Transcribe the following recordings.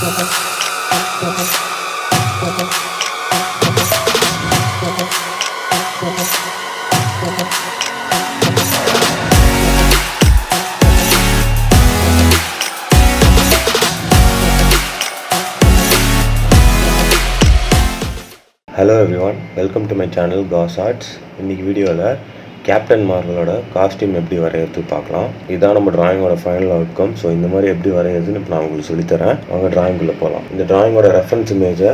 Hello everyone, welcome to my channel Gaus. இன்னைக்கு வீடியோவில் captain மார்வலோட costume எப்படி வரையிறது பார்க்கலாம். இதான் நம்ம டிராயிங்கோட ஃபைனல் அவுட்கம். ஸோ இந்த மாதிரி எப்படி வரையிறதுன்னு இப்போ நான் உங்களுக்கு சொல்லித்தரேன். அவங்க டிராயிங்குள்ளே போகலாம். இந்த டிராயிங்கோட ரெஃபரன்ஸ் இமேஜை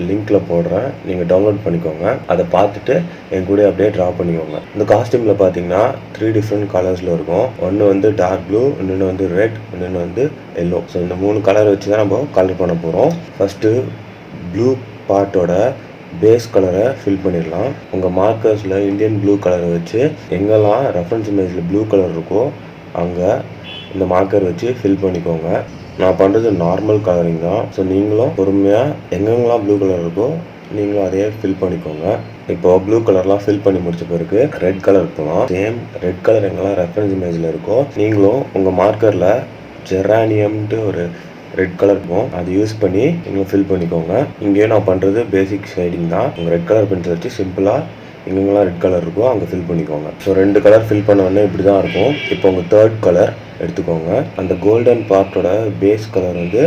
லிங்க்கில் போடுறேன், நீங்கள் டவுன்லோட் பண்ணிக்கோங்க. அதை பார்த்துட்டு என் கூட அப்படியே ட்ரா பண்ணிக்கோங்க. இந்த காஸ்டியூமில் பார்த்தீங்கன்னா 3 டிஃப்ரெண்ட் கலர்ஸில் இருக்கும். ஒன்று வந்து டார்க் ப்ளூ, இன்னொன்று வந்து ரெட், இன்னொன்று வந்து எல்லோ. ஸோ இந்த 3 கலர் வச்சு தான் நம்ம கலர் பண்ண போகிறோம். ஃபஸ்ட்டு ப்ளூ பார்ட்டோட பேஸ் கலரை ஃபில் பண்ணிடலாம். உங்கள் மார்க்கர்ஸில் இந்தியன் ப்ளூ கலரை வச்சு எங்கெல்லாம் ரெஃபரன்ஸ் இமேஜில் ப்ளூ கலர் இருக்கோ அங்கே இந்த மார்க்கர் வச்சு ஃபில் பண்ணிக்கோங்க. நான் பண்ணுறது நார்மல் கலரிங் தான். ஸோ நீங்களும் பொறுமையாக எங்கெங்கெல்லாம் ப்ளூ கலர் இருக்கோ நீங்களும் அதையே ஃபில் பண்ணிக்கோங்க. இப்போது ப்ளூ கலர்லாம் ஃபில் பண்ணி முடிச்ச பிறகு ரெட் கலர் போகலாம். சேம் ரெட் கலர் எங்கெல்லாம் ரெஃபரன்ஸ் இமேஜில் இருக்கோ நீங்களும் உங்கள் மார்க்கரில் ஜெரானியம்ன்ட்டு ஒரு ரெட் கலர் இருக்கும், அது யூஸ் பண்ணி நீங்களும் ஃபில் பண்ணிக்கோங்க. இங்கேயும் நான் பண்ணுறது பேசிக் ஷேடிங் தான். உங்கள் ரெட் கலர் பென்சில் வச்சு சிம்பிளாக எங்கெங்கெல்லாம் ரெட் கலர் இருக்கோ அங்கே ஃபில் பண்ணிக்கோங்க. ஸோ 2 கலர் ஃபில் பண்ண உடனே இப்படி தான் இருக்கும். இப்போ உங்கள் 3rd கலர் எடுத்துக்கோங்க. அந்த கோல்டன் பார்ட்டோட பேஸ் கலர் வந்து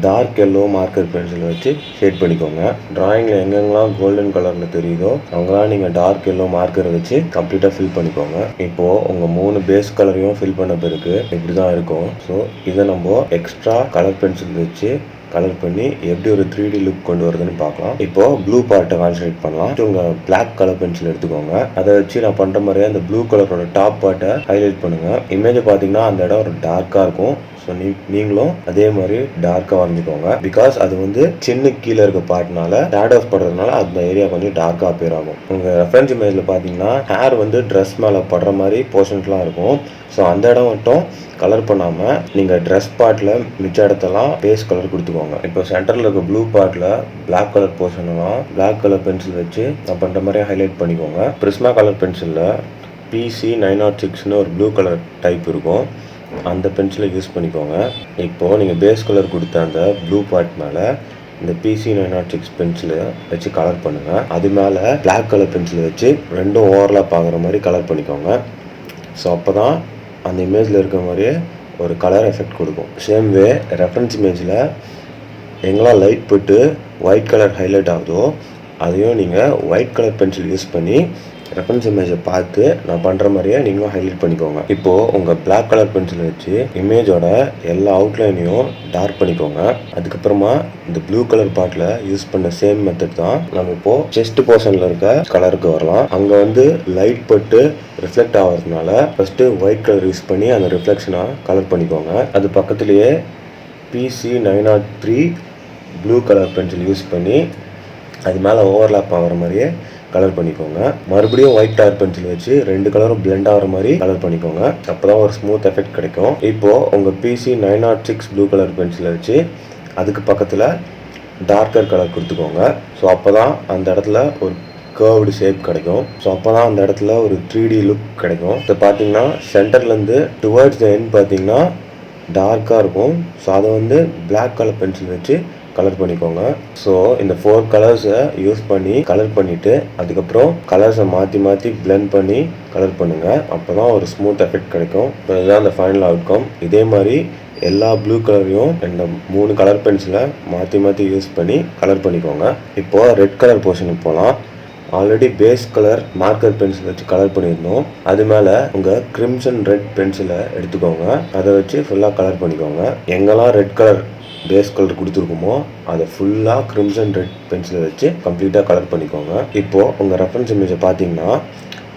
டார்க் எல்லோ மார்க்கர் பென்சில் வச்சு ஷேட் பண்ணிக்கோங்க. டிராயிங்கில் எங்கெங்கெல்லாம் கோல்டன் கலரில் தெரியுதோ அவங்களாம் நீங்கள் டார்க் எல்லோ மார்க்கரை வச்சு கம்ப்ளீட்டாக ஃபில் பண்ணிக்கோங்க. இப்போது உங்கள் 3 பேஸ் கலரையும் ஃபில் பண்ண பிறகு இப்படி தான் இருக்கும். ஸோ இதை நம்ம எக்ஸ்ட்ரா கலர் பென்சில் வச்சு கலர் பண்ணி எப்படி ஒரு 3D லுக் கொண்டு வருதுன்னு பார்க்கலாம். இப்போ ப்ளூ பார்ட்டை கான்சன்ட்ரேட் பண்ணலாம். உங்கள் பிளாக் கலர் பென்சில் எடுத்துக்கோங்க. அதை வச்சு நான் பண்ணுற மாதிரியே அந்த ப்ளூ கலரோட டாப் பார்ட்டை ஹைலைட் பண்ணுங்கள். இமேஜை பார்த்தீங்கன்னா அந்த இடம் ஒரு டார்க்காக இருக்கும். ஸோ நீங்களும் அதே மாதிரி டார்க்காக வரைஞ்சிக்கோங்க. பிகாஸ் அது வந்து சின்ன கீழே இருக்க பார்ட்னால ஷேடோஸ் படுறதுனால அந்த ஏரியா கொஞ்சம் டார்க்காக அப்பேர் ஆகும். உங்கள் ரெஃபரன்ஸ் இமேஜில் பார்த்தீங்கன்னா ஹேர் வந்து ட்ரெஸ் மேலே படுற மாதிரி போர்ஷன்ஸ்லாம் இருக்கும். ஸோ அந்த இடம் மட்டும் கலர் பண்ணாமல் நீங்கள் ட்ரெஸ் பார்ட்டில் மிச்ச இடத்தெல்லாம் பேஸ் கலர் கொடுத்துக்கோங்க. இப்போ சென்டரில் இருக்க ப்ளூ பார்ட்டில் பிளாக் கலர் போர்ஷன்லாம் பிளாக் கலர் பென்சில் வச்சு நான் பண்ணுற மாதிரி ஹைலைட் பண்ணிக்கோங்க. பிரிஸ்மா கலர் பென்சிலில் PC 906ன்னு ஒரு ப்ளூ கலர் டைப் இருக்கும், அந்த பென்சிலை யூஸ் பண்ணிக்கோங்க. இப்போது நீங்கள் பேஸ் கலர் கொடுத்த அந்த ப்ளூ பார்ட் மேலே இந்த PC 906 பென்சிலை வச்சு கலர் பண்ணுங்கள். அது மேலே பிளாக் கலர் பென்சிலை வச்சு ரெண்டும் ஓவர்லாப் ஆகிற மாதிரி கலர் பண்ணிக்கோங்க. ஸோ அப்போ தான் அந்த இமேஜில் இருக்க மாதிரியே ஒரு கலர் எஃபெக்ட் கொடுக்கும். சேம் வே ரெஃபரன்ஸ் இமேஜில் எங்கெல்லாம் லைட் போட்டு ஒயிட் கலர் ஹைலைட் ஆகுதோ அதையும் நீங்கள் ஒயிட் கலர் பென்சில் யூஸ் பண்ணி ரெஃபரன்ஸ் இமேஜை பார்த்து நான் பண்ணுற மாதிரியே நீங்களும் ஹைலைட் பண்ணிக்கோங்க. இப்போது உங்கள் பிளாக் கலர் பென்சிலை வச்சு இமேஜோட எல்லா அவுட்லைனையும் டார்க் பண்ணிக்கோங்க. அதுக்கப்புறமா இந்த ப்ளூ கலர் பார்ட்டில் யூஸ் பண்ண சேம் மெத்தட் தான் நம்ம இப்போது செஸ்ட் போர்ஷனில் இருக்க கலருக்கு வரலாம். அங்கே வந்து லைட் பட்டு ரிஃப்ளெக்ட் ஆகிறதுனால ஃபஸ்ட்டு ஒயிட் கலர் யூஸ் பண்ணி அந்த ரிஃப்ளெக்ஷனாக கலர் பண்ணிக்கோங்க. அது பக்கத்துலேயே PC 903 blue colour pencil use பண்ணி அது மேலே ஓவர்லாப் ஆகிற மாதிரியே கலர் பண்ணிக்கோங்க. மறுபடியும் ஒயிட் கலர் பென்சில் வச்சு 2 கலரும் பிளெண்ட் ஆகிற மாதிரி கலர் பண்ணிக்கோங்க. அப்போ தான் ஒரு ஸ்மூத் எஃபெக்ட் கிடைக்கும். இப்போது உங்கள் PC 906 ப்ளூ கலர் பென்சிலை வச்சு அதுக்கு பக்கத்தில் டார்க்கர் கலர் கொடுத்துக்கோங்க. ஸோ அப்போ தான் அந்த இடத்துல ஒரு கர்வ்டு ஷேப் கிடைக்கும். ஸோ அப்போ தான் அந்த இடத்துல ஒரு 3D லுக் கிடைக்கும். இப்போ பார்த்தீங்கன்னா சென்டர்லேருந்து டுவர்ட்ஸ் த எண்ட் பார்த்தீங்கன்னா டார்க்காக இருக்கும். ஸோ அதை வந்து பிளாக் கலர் பென்சில் வச்சு கலர் பண்ணிக்கோங்க. ஸோ இந்த 4 கலர்ஸை யூஸ் பண்ணி கலர் பண்ணிவிட்டு அதுக்கப்புறம் கலர்ஸை மாற்றி மாற்றி பிளெண்ட் பண்ணி கலர் பண்ணுங்கள். அப்போ தான் ஒரு ஸ்மூத் எஃபெக்ட் கிடைக்கும். இப்போ இதுதான் அந்த ஃபைனல் அவுட்கம். இதே மாதிரி எல்லா ப்ளூ கலரையும் இந்த 3 கலர் பென்சிலை மாற்றி மாற்றி யூஸ் பண்ணி கலர் பண்ணிக்கோங்க. இப்போது ரெட் கலர் போர்ஷனுக்கு போகலாம். Already base colour marker pencil வச்சு கலர் பண்ணியிருந்தோம். அது மேலே உங்கள் கிரிம்சன் ரெட் பென்சிலை எடுத்துக்கோங்க. அதை வச்சு ஃபுல்லாக கலர் பண்ணிக்கோங்க. எங்கெல்லாம் ரெட் கலர் பேஸ் கலர் கொடுத்துருக்குமோ அதை ஃபுல்லாக கிரிம்சன் ரெட் பென்சிலை வச்சு கம்ப்ளீட்டாக கலர் பண்ணிக்கோங்க. இப்போது உங்கள் ரெஃபரன்ஸ் இமேஜை பார்த்தீங்கன்னா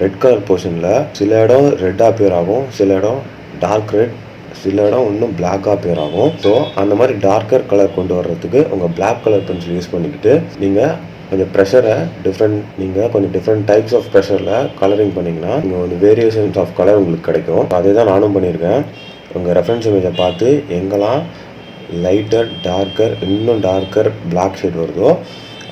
ரெட் கலர் போர்ஷனில் சில இடம் ரெட்டாக பேர் ஆகும், சில இடம் டார்க் ரெட், சில இடம் இன்னும் பிளாக்காக பேர் ஆகும். ஸோ அந்த மாதிரி டார்க்கர் கலர் கொண்டு வர்றதுக்கு உங்கள் பிளாக் கலர் பென்சில் யூஸ் பண்ணிக்கிட்டு நீங்கள் கொஞ்சம் ப்ரெஷரை கொஞ்சம் டிஃப்ரெண்ட் டைப்ஸ் ஆஃப் ப்ரெஷரில் கலரிங் பண்ணிங்கன்னா நீங்கள் ஒரு வேரியேஷன்ஸ் ஆஃப் கலர் உங்களுக்கு கிடைக்கும். அதே தான் நானும் பண்ணியிருக்கேன். உங்கள் ரெஃபரன்ஸ் இமேஜை பார்த்து எங்கெல்லாம் லைட்டர் டார்க்கர் இன்னும் டார்க்கர் பிளாக் ஷேட் வருதோ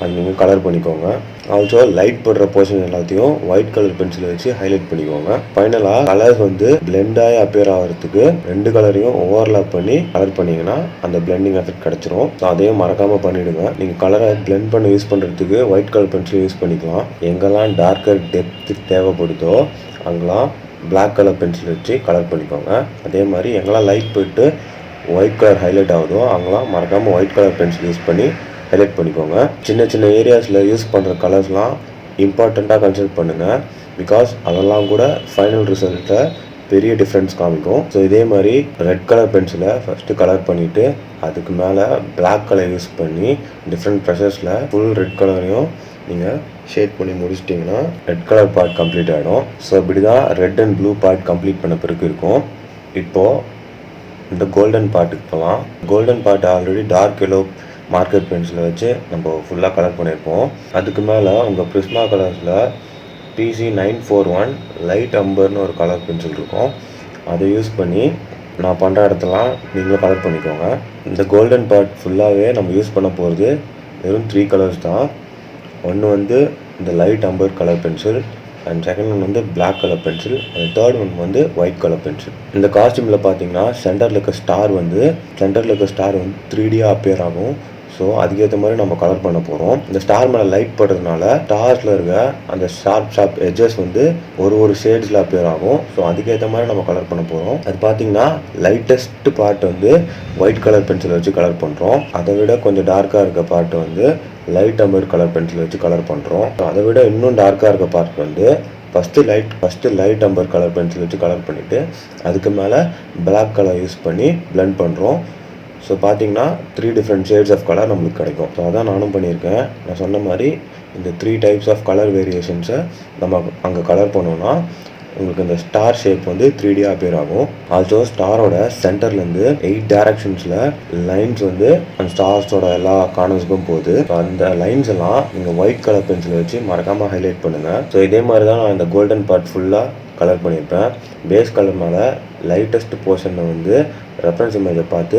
அது நீங்கள் கலர் பண்ணிக்கோங்க. ஆல்சோ லைட் படுற போர்ஷன் எல்லாத்தையும் ஒயிட் கலர் பென்சிலை வச்சு ஹைலைட் பண்ணிக்கோங்க. ஃபைனலாக கலர்ஸ் வந்து பிளெண்ட் ஆகி அப்பியர் ஆகிறதுக்கு 2 கலரையும் ஓவர்லாப் பண்ணி கலர் பண்ணிங்கன்னா அந்த பிளெண்டிங் எஃபெக்ட் கிடச்சிரும். ஸோ அதையும் மறக்காமல் பண்ணிவிடுங்க. நீங்கள் கலரை பிளெண்ட் பண்ணி யூஸ் பண்ணுறதுக்கு ஒயிட் கலர் பென்சில் யூஸ் பண்ணிக்கலாம். எங்கெல்லாம் டார்க்கர் டெப்த்து தேவைப்படுதோ அங்கெல்லாம் பிளாக் கலர் பென்சில் வச்சு கலர் பண்ணிக்கோங்க. அதே மாதிரி எங்கெல்லாம் லைட் போயிட்டு ஒயிட் கலர் ஹைலைட் ஆகுதோ அங்கெல்லாம் மறக்காமல் ஒயிட் கலர் பென்சில் யூஸ் பண்ணி ஹைலைட் பண்ணிக்கோங்க. சின்ன சின்ன ஏரியாஸில் யூஸ் பண்ணுற கலர்ஸ்லாம் இம்பார்ட்டண்ட்டாக கன்சிடர் பண்ணுங்கள். பிகாஸ் அதெல்லாம் கூட ஃபைனல் ரிசல்ட்டை பெரிய டிஃப்ரென்ஸ் காமிக்கும். ஸோ இதே மாதிரி ரெட் கலர் பென்சிலை ஃபஸ்ட்டு கலர் பண்ணிவிட்டு அதுக்கு மேலே பிளாக் கலர் யூஸ் பண்ணி டிஃப்ரெண்ட் ப்ரெஷர்ஸில் ஃபுல் ரெட் கலரையும் நீங்கள் ஷேட் பண்ணி முடிச்சிட்டிங்கன்னா ரெட் கலர் பார்ட் கம்ப்ளீட் ஆகிடும். ஸோ இப்படி தான் red and blue part complete பண்ண பிறகு இருக்கும். இப்போது இந்த கோல்டன் பார்ட்டுக்கு போகலாம். Golden part already dark yellow marker பென்சிலை வச்சு நம்ம ஃபுல்லாக கலர் பண்ணியிருப்போம். அதுக்கு மேலே உங்கள் பிரிஸ்மா கலர்ஸில் PC941 லைட் அம்பர்னு ஒரு கலர் பென்சில் இருக்கும். அதை யூஸ் பண்ணி நான் பண்ணுற இடத்துலாம் நீங்களும் கலர் பண்ணிக்கோங்க. இந்த கோல்டன் பார்ட் ஃபுல்லாகவே நம்ம யூஸ் பண்ண போகிறது வெறும் 3 கலர்ஸ் தான். ஒன்று வந்து இந்த light amber colour pencil, and second one வந்து black colour pencil, and third one வந்து ஒயிட் கலர் பென்சில். இந்த காஸ்டியூமில் பார்த்தீங்கன்னா சென்டரில் இருக்க ஸ்டார் வந்து 3Dயாக அப்பியர் ஆகும். ஸோ அதுக்கேற்ற மாதிரி நம்ம கலர் பண்ண போகிறோம். இந்த ஸ்டார் மேலே லைட் படுறதுனால ஸ்டார்ஸில் இருக்க அந்த ஷார்ப் எட்ஜஸ் வந்து ஒரு ஷேட்ஸில் அப்பியர் ஆகும். ஸோ அதுக்கேற்ற மாதிரி நம்ம கலர் பண்ண போகிறோம். அது பார்த்தீங்கன்னா லைட்டஸ்ட் பார்ட் வந்து ஒயிட் கலர் பென்சில் வச்சு கலர் பண்ணுறோம். அதை விட கொஞ்சம் டார்க்காக இருக்க பார்ட் வந்து லைட் அம்பர் கலர் பென்சில் வச்சு கலர் பண்ணுறோம். அதை விட இன்னும் டார்க்காக இருக்க பார்ட் வந்து first light amber colour pencil வச்சு கலர் பண்ணிவிட்டு அதுக்கு மேலே பிளாக் கலர் யூஸ் பண்ணி பிளெண்ட் பண்ணுறோம். ஸோ பார்த்தீங்கன்னா 3 டிஃப்ரெண்ட் ஷேட்ஸ் ஆஃப் கலர் நம்மளுக்கு கிடைக்கும். ஸோ அதான் நானும் பண்ணியிருக்கேன். நான் சொன்ன மாதிரி இந்த 3 டைப்ஸ் ஆஃப் கலர் வேரியேஷன்ஸை நம்ம அங்கே கலர் பண்ணோன்னா உங்களுக்கு இந்த ஸ்டார் ஷேப் வந்து 3Dயாக அப்பியர் ஆகும். ஆல்சோ ஸ்டாரோட சென்டர்லேருந்து 8 டைரக்ஷன்ஸில் லைன்ஸ் வந்து அந்த ஸ்டார்ஸோட எல்லா கார்னர்ஸுக்கும் போகுது. ஸோ அந்த லைன்ஸ் எல்லாம் நீங்கள் ஒயிட் கலர் பென்சில் வச்சு மறக்காமல் ஹைலைட் பண்ணுங்கள். ஸோ இதே மாதிரி தான் நான் இந்த கோல்டன் பார்ட் ஃபுல்லாக கலர் பண்ணியிருப்பேன். பேஸ் கலர் மேலே லைட்டஸ்ட் போர்ஷனில் வந்து ரெஃபரன்ஸ் இமேஜை பார்த்து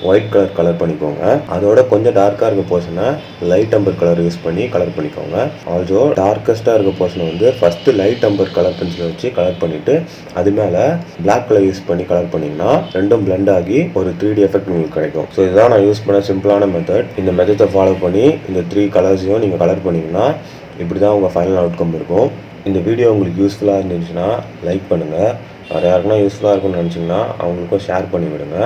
ஒயிட் கலர் பண்ணிக்கோங்க. அதோட கொஞ்சம் டார்க்காக இருக்க போர்ஷனை லைட் அம்பர் கலர் யூஸ் பண்ணி கலர் பண்ணிக்கோங்க. ஆல்சோ டார்க்கஸ்ட்டாக இருக்க போர்ஷனை வந்து first light amber colour pencil வச்சு கலர் பண்ணிவிட்டு அது மேலே பிளாக் கலர் யூஸ் பண்ணி கலர் பண்ணிங்கன்னா ரெண்டும் பிளெண்ட் ஆகி ஒரு 3D எஃபெக்ட் உங்களுக்கு கிடைக்கும். ஸோ இதுதான் நான் யூஸ் பண்ண சிம்பிளான மெத்தட். இந்த மெத்தடை ஃபாலோ பண்ணி இந்த 3 கலர்ஸையும் நீங்கள் கலர் பண்ணிங்கன்னா இப்படி தான் உங்கள் ஃபைனல் அவுட்கம் இருக்கும். இந்த வீடியோ உங்களுக்கு யூஸ்ஃபுல்லாக இருந்துச்சுன்னா லைக் பண்ணுங்கள். வேறு யாருக்குன்னா யூஸ்ஃபுல்லாக இருக்கும்னு நினச்சிங்கன்னா அவங்களுக்கும் ஷேர் பண்ணி விடுங்க.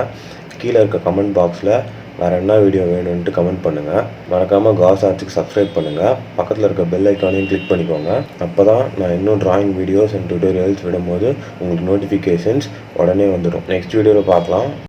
கீழே இருக்க கமெண்ட் பாக்ஸில் வேறு என்ன வீடியோ வேணும்ன்ட்டு கமெண்ட் பண்ணுங்கள். மறக்காமல் காஸ் ஆர்ட்ஸுக்கு சப்ஸ்கிரைப் பண்ணுங்கள். பக்கத்தில் இருக்க பெல் ஐக்கானையும் கிளிக் பண்ணிக்கோங்க. அப்போ தான் நான் இன்னும் ட்ராயிங் வீடியோஸ் அண்ட் டியூட்டோரியல்ஸ் விடும்போது உங்களுக்கு நோட்டிஃபிகேஷன்ஸ் உடனே வந்துடும். நெக்ஸ்ட் வீடியோவில் பார்க்கலாம்.